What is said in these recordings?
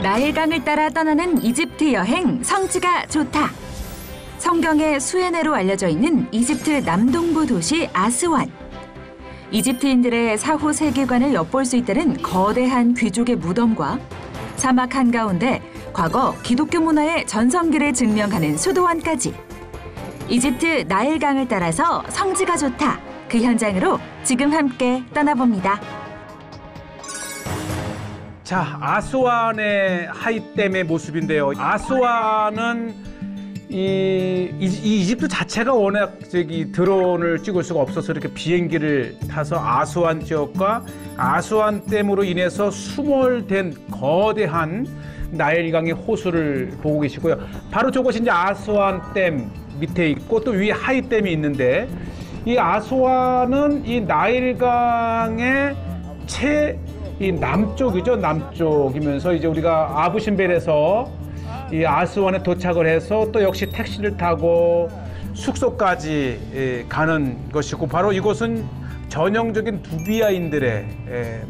나일강을 따라 떠나는 이집트 여행 성지가 좋다. 성경의 수에네로 알려져 있는 이집트 남동부 도시 아스완. 이집트인들의 사후 세계관을 엿볼 수 있다는 거대한 귀족의 무덤과 사막 한가운데 과거 기독교 문화의 전성기를 증명하는 수도원까지. 이집트 나일강을 따라서 성지가 좋다. 그 현장으로 지금 함께 떠나봅니다. 자, 아스완의 하이댐의 모습인데요. 아스완은 이 이집트 자체가 워낙 드론을 찍을 수가 없어서 이렇게 비행기를 타서 아스완 지역과 아스완 댐으로 인해서 수몰된 거대한 나일강의 호수를 보고 계시고요. 바로 저것이 이제 아스완 댐 밑에 있고 또 위에 하이댐이 있는데, 이 아스완은 이 나일강의 이 남쪽이죠. 남쪽이면서 이제 우리가 아부신벨에서 이 아스완에 도착을 해서 또 역시 택시를 타고 숙소까지 가는 것이고, 바로 이곳은 전형적인 누비아인들의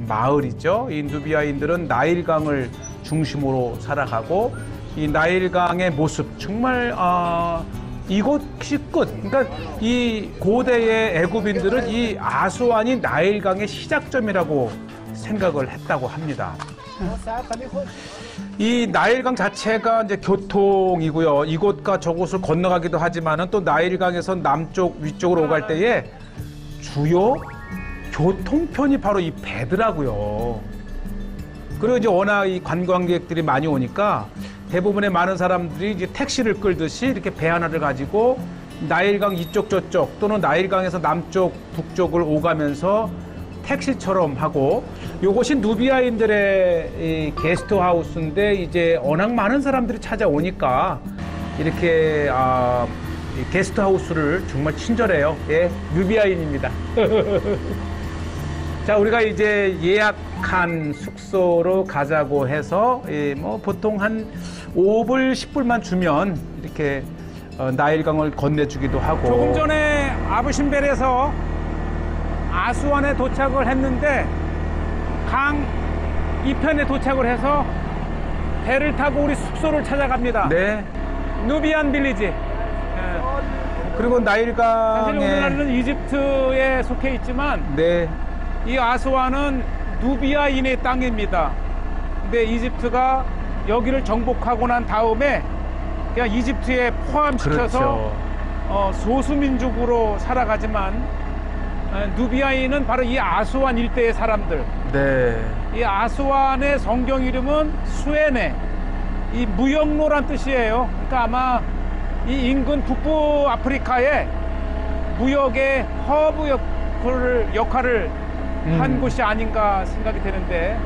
마을이죠. 이 누비아인들은 나일강을 중심으로 살아가고, 이 나일강의 모습 정말 이곳이 끝. 그러니까 이 고대의 애굽인들은 이 아스완이 나일강의 시작점이라고 생각을 했다고 합니다. 이 나일강 자체가 이제 교통이고요. 이곳과 저곳을 건너가기도 하지만은 또 나일강에서 남쪽 위쪽으로 오갈 때에 주요 교통편이 바로 이 배더라고요. 그리고 이제 워낙 이 관광객들이 많이 오니까 대부분의 많은 사람들이 이제 택시를 끌듯이 이렇게 배 하나를 가지고 나일강 이쪽 저쪽 또는 나일강에서 남쪽 북쪽을 오가면서 택시처럼 하고, 요것이 누비아인들의 이 게스트하우스인데 이제 워낙 많은 사람들이 찾아오니까 이렇게 이 게스트하우스를 정말 친절해요. 예, 누비아인입니다. 자, 우리가 이제 예약한 숙소로 가자고 해서 뭐 보통 한 5불, 10불만 주면 이렇게 나일강을 건네주기도 하고. 조금 전에 아부신벨에서 아스완에 도착을 했는데 강 이편에 도착을 해서 배를 타고 우리 숙소를 찾아갑니다. 네. 누비안 빌리지. 네. 그리고 나일강에 사실 우리나라는 이집트에 속해 있지만 네. 이 아스완은 누비아인의 땅입니다. 근데 이집트가 여기를 정복하고 난 다음에 그냥 이집트에 포함시켜서 그렇죠. 소수민족으로 살아가지만 누비아인은 바로 이 아스완 일대의 사람들. 네. 이 아스완의 성경 이름은 수에네. 이 무역로란 뜻이에요. 그러니까 아마 이 인근 북부 아프리카의 무역의 허브 역할을 한 곳이 아닌가 생각이 되는데.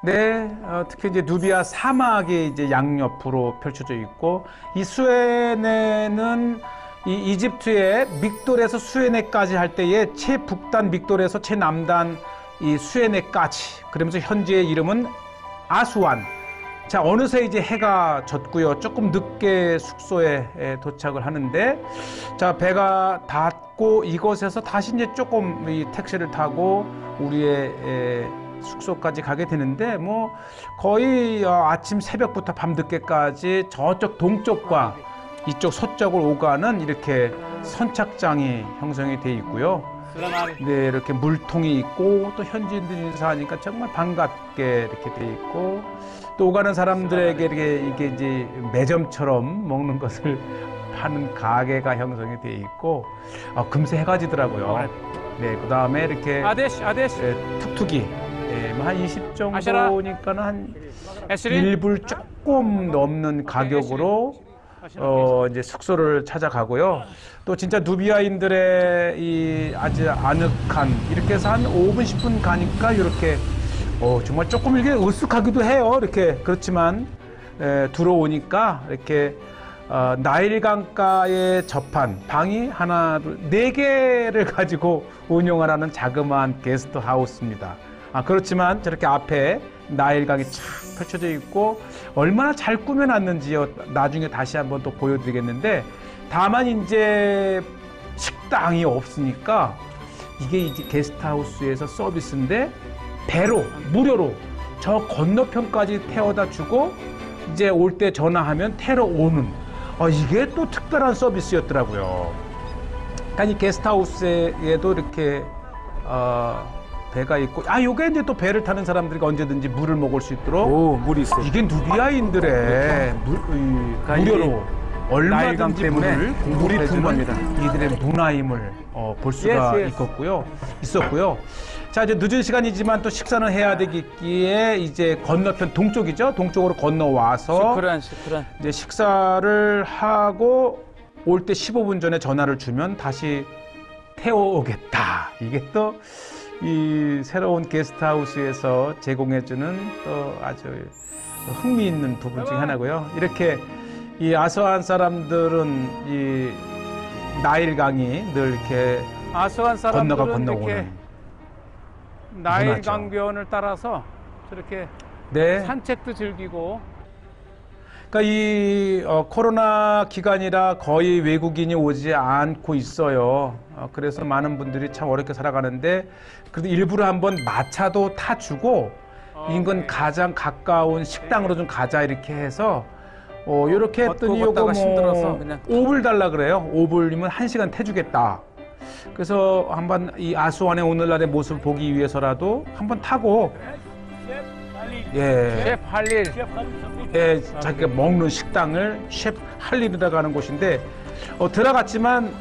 네, 특히 이제 누비아 사막이 이제 양옆으로 펼쳐져 있고, 이 수에네는 이 이집트의 믹돌에서 수에네까지 할 때에 최북단 믹돌에서 최남단 이 수에네까지, 그러면서 현재의 이름은 아스완. 자, 어느새 이제 해가 졌고요. 조금 늦게 숙소에 도착을 하는데, 자, 배가 닿고 이곳에서 다시 이제 조금 이 택시를 타고 우리의 숙소까지 가게 되는데, 뭐 거의 아침 새벽부터 밤 늦게까지 저쪽 동쪽과 이쪽 서쪽을 오가는 이렇게 선착장이 형성이 돼 있고요. 네, 이렇게 물통이 있고 또 현지인들이 인사하니까 정말 반갑게 이렇게 돼 있고, 또 오가는 사람들에게 이게 이제 매점처럼 먹는 것을 파는 가게가 형성이 돼 있고, 금세 해가 지더라고요. 네, 그 다음에 이렇게 툭툭이 한 20 정도니까는 한 1불 조금 넘는 가격으로 이제 숙소를 찾아가고요. 또 진짜 누비아인들의 이 아주 아늑한, 이렇게 해서 한 5분, 10분 가니까 이렇게 정말 조금 이렇게 으쓱하기도 해요. 이렇게. 그렇지만 들어오니까 이렇게 나일강가에 접한 방이 하나, 둘, 4개를 가지고 운영하라는 자그마한 게스트하우스입니다. 그렇지만 저렇게 앞에 나일강이 쫙 펼쳐져 있고 얼마나 잘 꾸며놨는지요. 나중에 다시 한번 또 보여드리겠는데, 다만 이제 식당이 없으니까 이게 이제 게스트하우스에서 서비스인데 배로 무료로 저 건너편까지 태워다 주고 이제 올 때 전화하면 태러 오는 이게 또 특별한 서비스였더라고요. 그러니까 이 게스트하우스에도 이렇게 배가 있고 요게 이제 또 배를 타는 사람들이 언제든지 물을 먹을 수 있도록 물이 있어요. 이게 누비아인들의 무료로 얼마든지 때문에 물이 풍부합니다. 이들의 문화임을 볼 수가 있었고요. 자, 이제 늦은 시간이지만 또 식사는 해야 되기에 이제 건너편 동쪽이죠. 동쪽으로 건너와서 시크란. 이제 식사를 하고 올 때 15분 전에 전화를 주면 다시 태워오겠다. 이게 또 이 새로운 게스트하우스에서 제공해주는 또 아주 흥미있는 부분 중에 하나고요. 이렇게 이 아스완 사람들은 이 나일강이 늘 이렇게 아스완 사람들은 건너오는 이렇게 나일 문화죠. 강변을 따라서 저렇게 네. 산책도 즐기고. 그러니까 이 코로나 기간이라 거의 외국인이 오지 않고 있어요. 그래서 많은 분들이 참 어렵게 살아가는데 그래도 일부러 한번 마차도 타주고 인근 가장 가까운 식당으로 좀 가자 이렇게 해서 이렇게 했더니 요거 걷다가 힘들어서 그냥 5불 달라 그래요. 5불이면 1시간 태주겠다. 그래서 한번 이 아스완의 오늘날의 모습을 보기 위해서라도 한번 타고 셰프 할일. 자기가 먹는 식당을 셰프 할일이라고 하는 곳인데 들어갔지만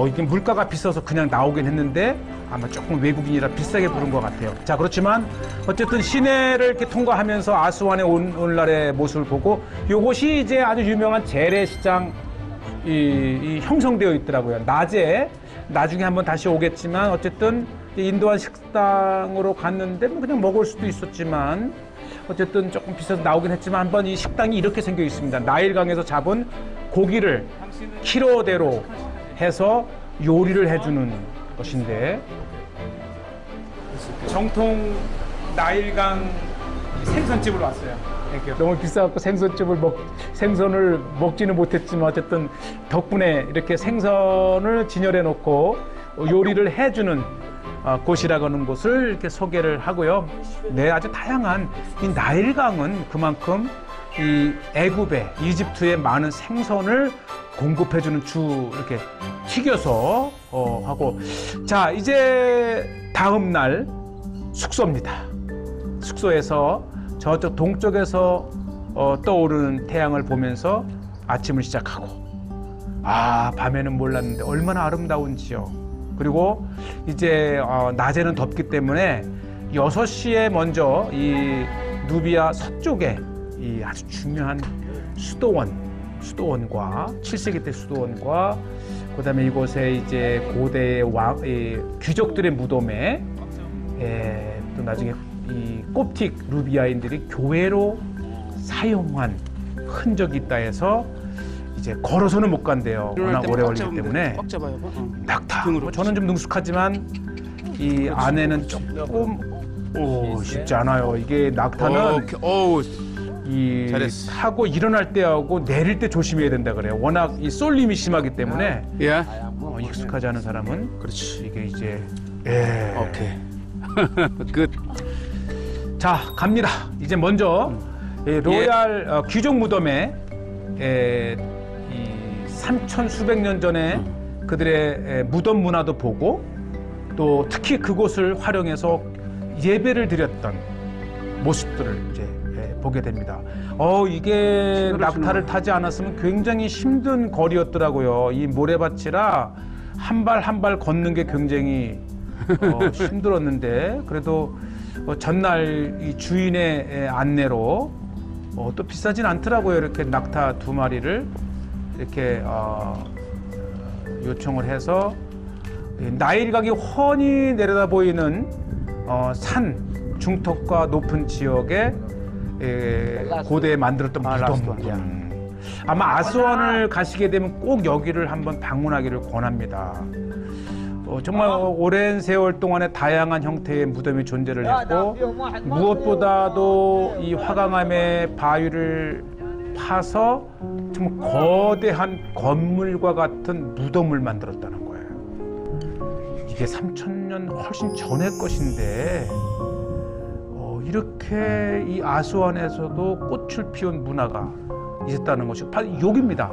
이게 물가가 비싸서 그냥 나오긴 했는데 아마 조금 외국인이라 비싸게 부른 것 같아요. 자, 그렇지만 어쨌든 시내를 이렇게 통과하면서 아스완의 오늘날의 모습을 보고 이곳이 이제 아주 유명한 재래시장 이 형성되어 있더라고요. 낮에 나중에 한번 다시 오겠지만 어쨌든 인도한 식당으로 갔는데 뭐 그냥 먹을 수도 있었지만 어쨌든 조금 비싸서 나오긴 했지만 한번 이 식당이 이렇게 생겨 있습니다. 나일강에서 잡은 고기를 키로대로 해서 요리를 해주는 것인데 정통 나일강 생선집으로 왔어요. 너무 비싸갖고 생선을 먹지는 못했지만 어쨌든 덕분에 이렇게 생선을 진열해 놓고 요리를 해주는 곳이라고 하는 곳을 이렇게 소개를 하고요. 네, 아주 다양한 이 나일강은 그만큼 이 애굽에 이집트에 많은 생선을 공급해주는 이렇게 튀겨서 하고 자 이제 다음 날 숙소입니다. 숙소에서 저쪽 동쪽에서 떠오르는 태양을 보면서 아침을 시작하고 밤에는 몰랐는데 얼마나 아름다운지요. 그리고 이제 낮에는 덥기 때문에 6시에 먼저 이 누비아 서쪽에 이 아주 중요한 수도원과 7세기 때 수도원과 그다음에 이곳에 이제 고대 귀족들의 무덤에 또 나중에 이 콥틱 루비아인들이 교회로 사용한 흔적이 있다 해서 이제 걸어서는 못 간대요. 워낙 오래 걸리기 때문에 낙타. 저는 좀 능숙하지만 이 안에는 조금 쉽지 않아요. 이게 낙타는 이 타고 일어날 때하고 내릴 때 조심해야 된다 그래요. 워낙 이 쏠림이 심하기 때문에 익숙하지 않은 사람은 그렇지. 이게 이제 오케이. 끝. 자 갑니다. 이제 먼저 로얄 귀족 무덤에 이 3천 수백 년 전에 그들의 무덤 문화도 보고 또 특히 그곳을 활용해서 예배를 드렸던 모습들을 이제 보게 됩니다. 이게 낙타를 타지 않았으면 굉장히 힘든 거리였더라고요. 이 모래밭이라 한 발 한 발 걷는 게 굉장히 힘들었는데 그래도 전날 이 주인의 안내로 또 비싸진 않더라고요. 이렇게 낙타 2마리를 이렇게 요청을 해서 나일강이 훤히 내려다 보이는 산 중턱과 높은 지역에 고대에 만들었던 무덤. 아마 아스완을 가시게 되면 꼭 여기를 한번 방문하기를 권합니다. 정말 오랜 세월 동안에 다양한 형태의 무덤이 존재를 했고 무엇보다도 이 화강암의 바위를 파서 정말 거대한 건물과 같은 무덤을 만들었다는 거예요. 이게 3,000년 훨씬 전의 것인데 이렇게 이 아스완에서도 꽃을 피운 문화가 있었다는 것이 바로 여기입니다.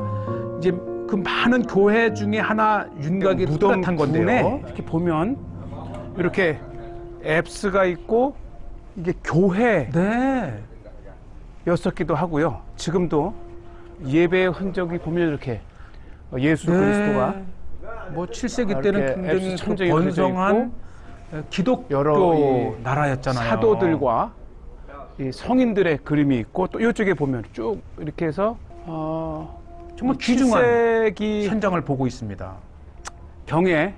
이제 그 많은 교회 중에 하나 윤곽이 뚜렷한 건데요. 이렇게 보면 이렇게 앱스가 있고 이게 교회였었기도 하고요. 지금도 예배의 흔적이 보면 이렇게 예수 그리스도가 뭐 7세기 때는 이렇게 굉장히 앱스 천정이 번성한 기독교 여러 이 나라였잖아요. 사도들과 이 성인들의 그림이 있고 또 이쪽에 보면 쭉 이렇게 해서 정말 귀중한 7세기 현장을 보고 있습니다. 경에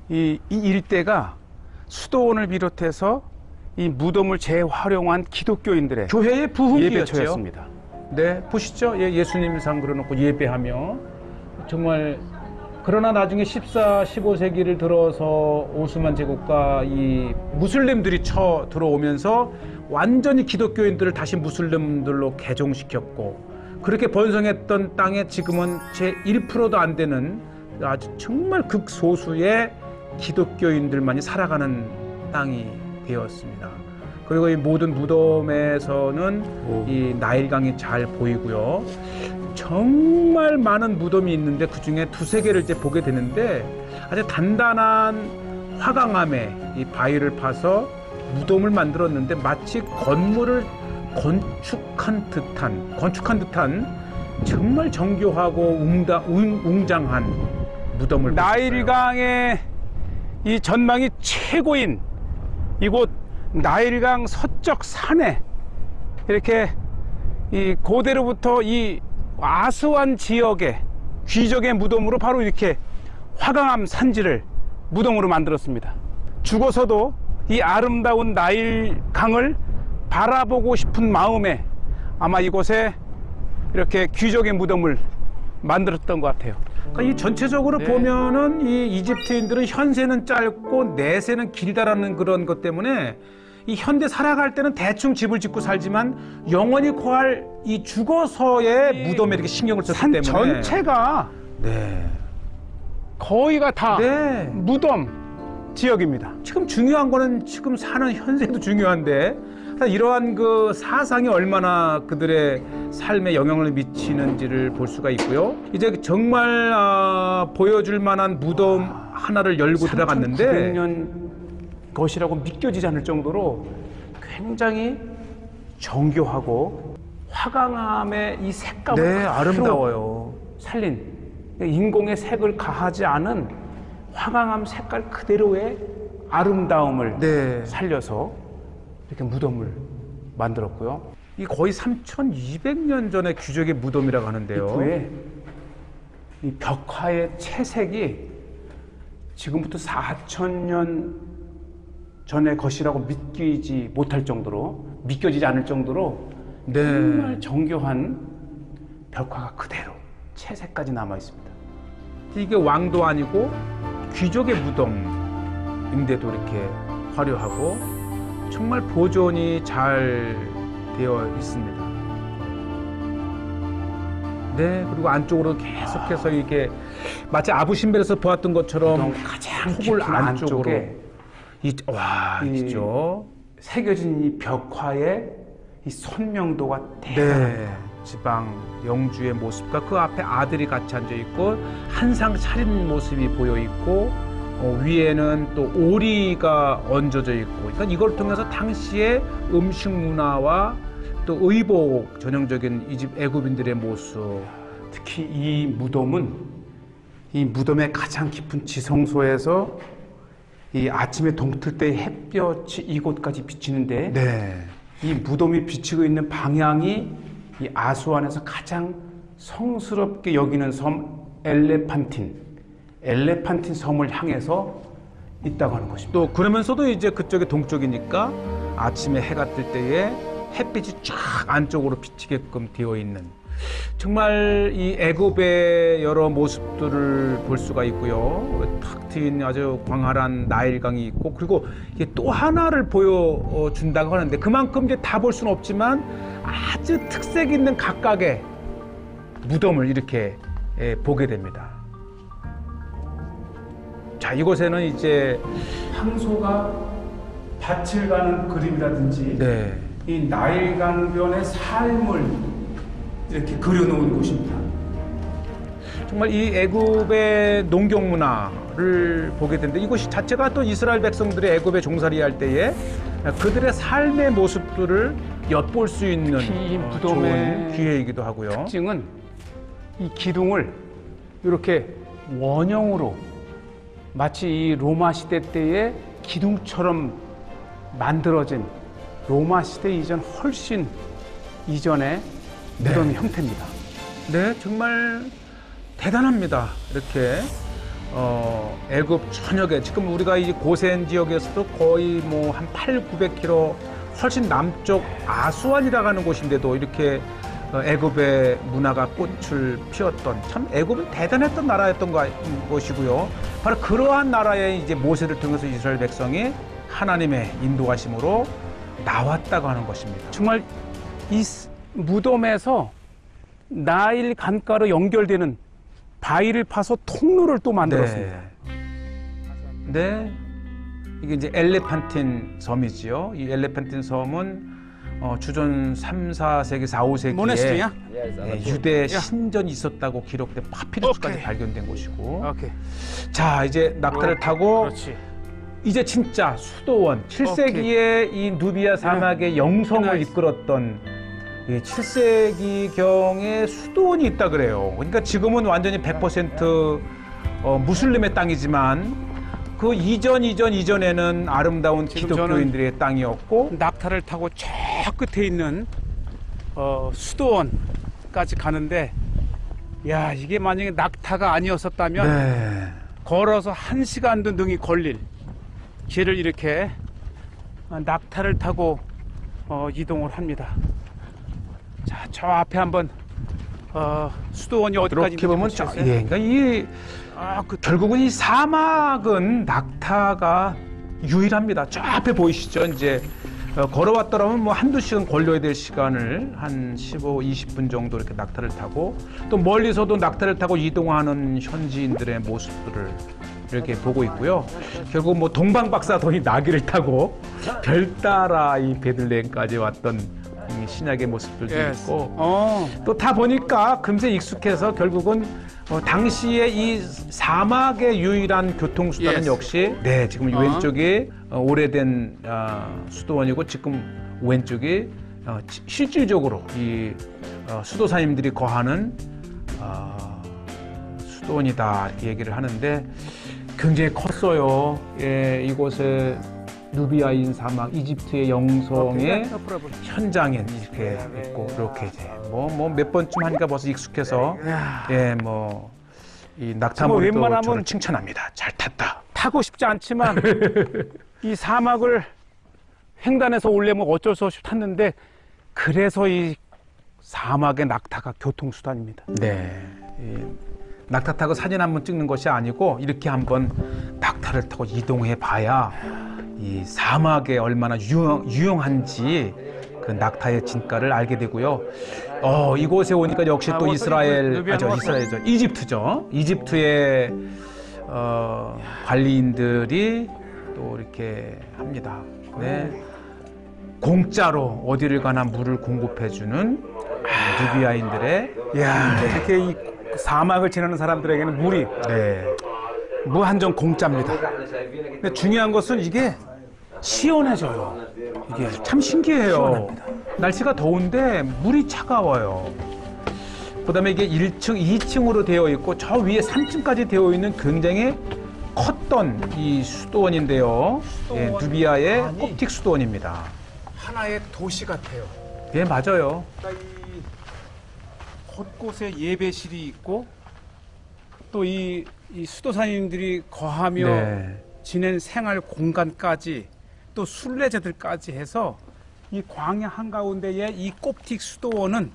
이 일대가 수도원을 비롯해서 이 무덤을 재활용한 기독교인들의 교회의 부흥기였죠. 예배처였습니다. 네, 보시죠. 예수님상 그려놓고 예배하며 정말 그러나 나중에 14, 15세기를 들어서 오스만 제국과 이 무슬림들이 쳐 들어오면서 완전히 기독교인들을 다시 무슬림들로 개종시켰고 그렇게 번성했던 땅에 지금은 제 1%도 안 되는 아주 정말 극소수의 기독교인들만이 살아가는 땅이 되었습니다. 그리고 이 모든 무덤에서는 이 나일강이 잘 보이고요. 정말 많은 무덤이 있는데 그 중에 두세 개를 이제 보게 되는데 아주 단단한 화강암에 이 바위를 파서 무덤을 만들었는데 마치 건물을 건축한 듯한 정말 정교하고 웅장한 무덤을 나일강의 이 전망이 최고인 이곳 나일강 서쪽 산에 이렇게 이 고대로부터 이 아스완 지역의 귀족의 무덤으로 바로 이렇게 화강암 산지를 무덤으로 만들었습니다. 죽어서도 이 아름다운 나일강을 바라보고 싶은 마음에 아마 이곳에 이렇게 귀족의 무덤을 만들었던 것 같아요. 그러니까 이 전체적으로 네. 보면은 이 이집트인들은 현세는 짧고 내세는 길다라는 그런 것 때문에 이 현대 살아갈 때는 대충 집을 짓고 살지만 영원히 거할 이 죽어서의 무덤에 이렇게 신경을 썼기 산 때문에 전체가 네. 거의가 다 네. 무덤 지역입니다. 지금 중요한 거는 지금 사는 현세도 중요한데 이러한 그 사상이 얼마나 그들의 삶에 영향을 미치는지를 볼 수가 있고요. 이제 정말 보여줄 만한 무덤 하나를 열고 들어갔는데 3,900년 것이라고 믿겨지지 않을 정도로 굉장히 정교하고 화강암의 이 색감을 네, 그대로 아름다워요. 살린 인공의 색을 가하지 않은 화강암 색깔 그대로의 아름다움을 네. 살려서 이렇게 무덤을 만들었고요. 이 거의 3,200년 전의 귀족의 무덤이라고 하는데요. 입구에 이 벽화의 채색이 지금부터 4,000년 전의 것이라고 믿겨지지 않을 정도로 네. 정말 정교한 벽화가 그대로 채색까지 남아 있습니다. 이게 왕도 아니고 귀족의 무덤인데도 이렇게 화려하고 정말 보존이 잘 되어 있습니다. 네, 그리고 안쪽으로 계속해서 이게 마치 아부신벨에서 보았던 것처럼 가장 폭을 깊은 안쪽으로 안쪽에 진짜 새겨진 이 벽화의 이 선명도가 대단합니다. 네, 지방 영주의 모습과 그 앞에 아들이 같이 앉아 있고 한상 차린 모습이 보여 있고 위에는 또 오리가 얹어져 있고, 그러니까 이걸 통해서 당시의 음식 문화와 또 의복 전형적인 애굽인들의 모습. 특히 이 무덤은 이 무덤의 가장 깊은 지성소에서 이 아침에 동틀 때 햇볕이 이곳까지 비치는데 네. 이 무덤이 비치고 있는 방향이 이 아수안에서 가장 성스럽게 여기는 섬 엘레판틴 섬을 향해서 있다고 하는 것입니다. 또 그러면서도 이제 그쪽이 동쪽이니까 아침에 해가 뜰 때에 햇빛이 쫙 안쪽으로 비치게끔 되어 있는 정말 이 애굽의 여러 모습들을 볼 수가 있고요. 탁 트인 아주 광활한 나일강이 있고, 그리고 이게 또 하나를 보여준다고 하는데 그만큼 이제 다 볼 수는 없지만 아주 특색 있는 각각의 무덤을 이렇게 보게 됩니다. 자, 이곳에는 이제 황소가 밭을 가는 그림이라든지 네. 이 나일 강변의 삶을 이렇게 그려놓은 곳입니다. 정말 이 애굽의 농경 문화를 보게 되는데 이곳이 자체가 또 이스라엘 백성들이 애굽에 종살이 할 때에 그들의 삶의 모습들을 엿볼 수 있는 특히 이 좋은 무덤의 기회이기도 하고요. 특징은 이 기둥을 이렇게 원형으로 마치 이 로마 시대 때의 기둥처럼 만들어진 로마 시대 이전 훨씬 이전의 무덤 형태입니다. 네, 정말 대단합니다. 이렇게 애굽 전역에 지금 우리가 이 고센 지역에서도 거의 뭐 한 800-900km 훨씬 남쪽 아수안이라고 하는 곳인데도 이렇게 애굽의 문화가 꽃을 피웠던 참 애굽은 대단했던 나라였던 것이고요. 바로 그러한 나라에 이제 모세를 통해서 이스라엘 백성이 하나님의 인도하심으로 나왔다고 하는 것입니다. 정말 이 무덤에서 나일 강가로 연결되는 바위를 파서 통로를 또 만들었습니다. 네. 이게 이제 엘레판틴 섬이지요. 이 엘레판틴 섬은 주전 3, 4세기, 4, 5세기에 모네스트리야? 유대 신전이 있었다고 기록된 파피루스까지 오케이. 발견된 곳이고. 오케이. 자, 이제 낙타를 타고 그렇지. 이제 진짜 수도원 7세기에 이 누비아 사막의 영성을 나이스. 이끌었던 7세기경의 수도원이 있다 그래요. 그러니까 지금은 완전히 100% 무슬림의 땅이지만 그 이전에는 아름다운 지금 기독교인들의 땅이었고 낙타를 타고 저 끝에 있는 수도원까지 가는데 야 이게 만약에 낙타가 아니었었다면 네. 걸어서 1시간도 능히 걸릴 길을 이렇게 낙타를 타고 이동을 합니다. 자, 저 앞에 한번 수도원이 어디까지 이렇게 보면 있는지 예, 그러니까 이 결국은 이 사막은 낙타가 유일합니다. 저 앞에 보이시죠? 이제 걸어왔더라면 뭐 한두 시간 걸려야 될 시간을 한 15, 20분 정도 이렇게 낙타를 타고 또 멀리서도 낙타를 타고 이동하는 현지인들의 모습들을 이렇게 보고 있고요. 결국 뭐 동방박사돈이 나귀를 타고 별 따라 이 베들레헴까지 왔던 이 신약의 모습들도 있고 또 다 보니까 금세 익숙해서 결국은 당시에 이 사막의 유일한 교통수단은 역시 네 지금 왼쪽이 오래된 수도원이고 지금 왼쪽이 실질적으로 이 수도사님들이 거하는 수도원이다 이렇게 얘기를 하는데 굉장히 컸어요. 예, 이곳에 누비아인 사막, 이집트의 영성의 현장에 이렇게 있고 이렇게 이제 뭐 몇 번쯤 하니까 벌써 익숙해서 예, 뭐 이 낙타몰도 웬만하면 저를 칭찬합니다. 잘 탔다. 타고 싶지 않지만 이 사막을 횡단해서 오려면 어쩔 수 없이 탔는데 그래서 이 사막의 낙타가 교통수단입니다. 네. 낙타 타고 사진 한번 찍는 것이 아니고 이렇게 한번 낙타를 타고 이동해 봐야 이 사막에 얼마나 유용한지 그 낙타의 진가를 알게 되고요. 이곳에 오니까 역시 또 이스라엘이죠. 이집트죠. 이집트의 관리인들이 또 이렇게 합니다. 네. 공짜로 어디를 가나 물을 공급해주는 누비아인들의 이렇게 이 사막을 지나는 사람들에게는 물이 무한정 공짜입니다. 근데 중요한 것은 이게 시원해져요. 이게 참 신기해요. 시원합니다. 날씨가 더운데 물이 차가워요. 그다음에 이게 1층, 2층으로 되어 있고 저 위에 3층까지 되어 있는 굉장히 컸던 이 수도원인데요. 예, 누비아의 콥틱 수도원입니다. 하나의 도시 같아요. 예, 맞아요. 이 곳곳에 예배실이 있고 또 이 수도사님들이 거하며 지낸 생활 공간까지 또 순례자들까지 해서 이 광야 한가운데의 이 콥틱 수도원은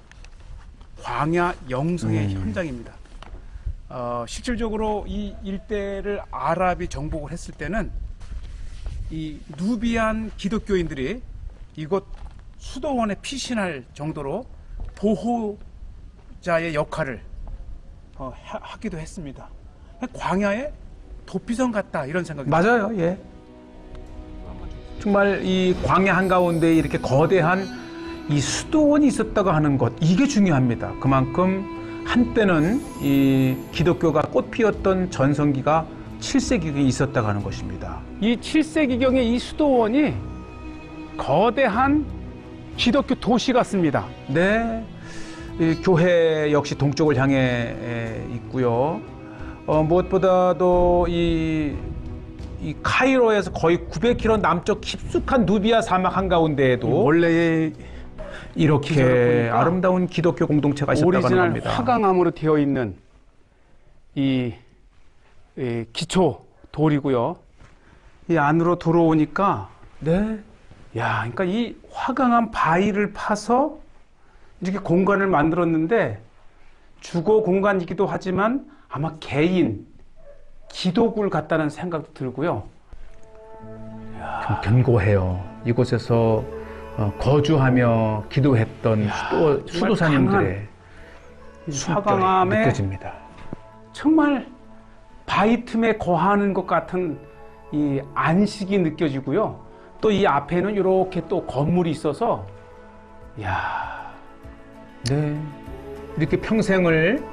광야 영성의 현장입니다. 실질적으로 이 일대를 아랍이 정복을 했을 때는 이 누비안 기독교인들이 이곳 수도원에 피신할 정도로 보호자의 역할을 하기도 했습니다. 광야의 도피성 같다 이런 생각이 맞아요. 예. 정말 이 광야 한가운데 이렇게 거대한 이 수도원이 있었다고 하는 것, 이게 중요합니다. 그만큼 한때는 이 기독교가 꽃 피웠던 전성기가 7세기에 있었다고 하는 것입니다. 이 7세기경의 이 수도원이 거대한 기독교 도시 같습니다. 네, 이 교회 역시 동쪽을 향해 있고요. 무엇보다도 이 카이로에서 거의 900km 남쪽 깊숙한 누비아 사막 한가운데에도 원래의 이렇게 아름다운 기독교 공동체가 있었다고 하는 오리지널 겁니다. 화강암으로 되어 있는 이 기초 돌이고요. 이 안으로 들어오니까 네, 야, 그러니까 이 화강암 바위를 파서 이렇게 공간을 만들었는데 주거 공간이기도 하지만 아마 개인 기도굴 같다는 생각도 들고요. 좀 견고해요. 이곳에서 거주하며 기도했던 수도사님들의 이 숨결이 화강암에 느껴집니다. 정말 바위 틈에 거하는 것 같은 이 안식이 느껴지고요. 또 이 앞에는 이렇게 또 건물이 있어서 야, 네, 이렇게 평생을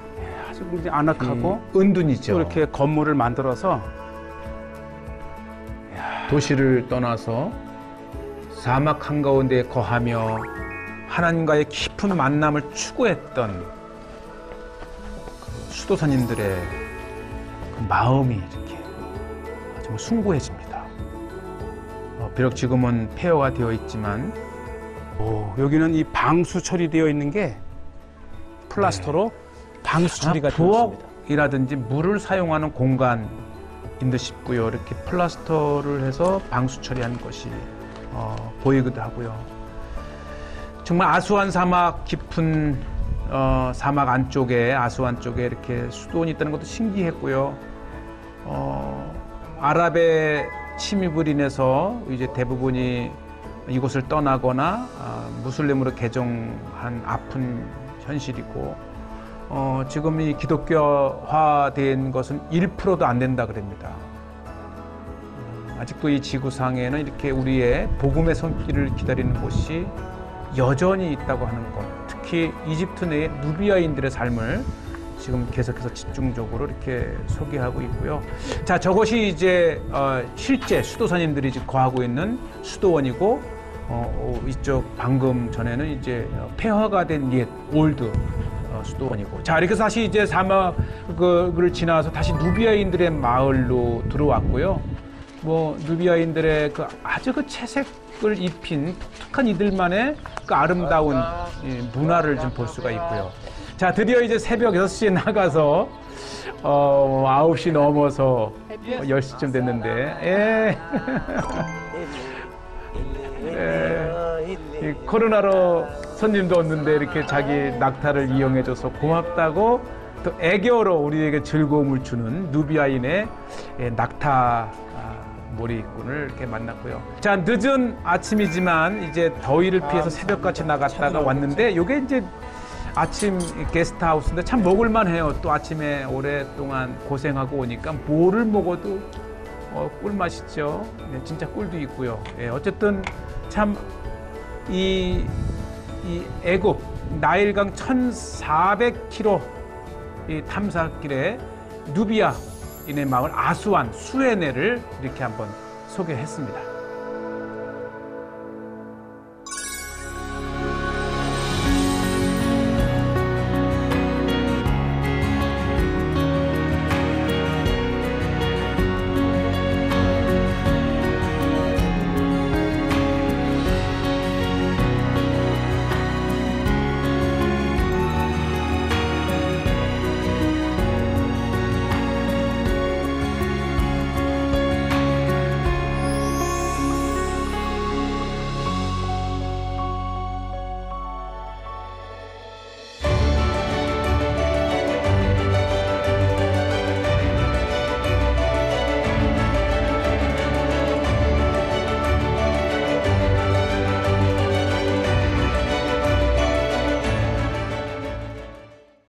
아주 이제 안악하고 은둔이죠. 또 이렇게 건물을 만들어서 도시를 떠나서 사막 한가운데 거하며 하나님과의 깊은 만남을 추구했던 그 수도사님들의 그 마음이 이렇게 정말 숭고해집니다. 비록 지금은 폐허가 되어 있지만 여기는 이 방수 처리되어 있는 게 플라스터로 방수 처리가 되어 있습니다. 부엌이라든지 물을 사용하는 공간인 듯 싶고요. 이렇게 플라스터를 해서 방수 처리한 것이 보이기도 하고요. 정말 아수안 사막 깊은 사막 안쪽에 아수안 쪽에 이렇게 수도원이 있다는 것도 신기했고요. 아랍의 침입을 인해서 이제 대부분이 이곳을 떠나거나 무슬림으로 개종한 아픈 현실이고 지금 이 기독교화된 것은 1%도 안 된다 그럽니다. 아직도 이 지구상에는 이렇게 우리의 복음의 손길을 기다리는 곳이 여전히 있다고 하는 것, 특히 이집트 내 누비아인들의 삶을 지금 계속해서 집중적으로 이렇게 소개하고 있고요. 자, 저것이 이제 실제 수도사님들이 지금 거하고 있는 수도원이고 이쪽 방금 전에는 이제 폐허가 된 옛 올드 수도원이고. 자, 이렇게 다시 이제 사막을 지나서 다시 누비아인들의 마을로 들어왔고요. 뭐 누비아인들의 그 아주 그 채색을 입힌 독특한 이들만의 그 아름다운 문화를 좀 볼 수가 있고요. 자, 드디어 이제 새벽 6시에 나가서 9시 넘어서 10시쯤 됐는데 이 코로나로 손님도 없는데 이렇게 자기 낙타를 이용해줘서 고맙다고 또 애교로 우리에게 즐거움을 주는 누비아인의 낙타 몰이꾼을 이렇게 만났고요. 자, 늦은 아침이지만 이제 더위를 피해서 새벽같이 나갔다가 왔는데 이게 이제 아침 게스트하우스인데 참 먹을만해요. 또 아침에 오랫동안 고생하고 오니까 뭐를 먹어도 꿀맛이죠. 네, 진짜 꿀도 있고요. 예, 어쨌든 참 이 애굽 나일강 1,400km 이 탐사길에 누비아인의 마을 아수안 수에네를 이렇게 한번 소개했습니다.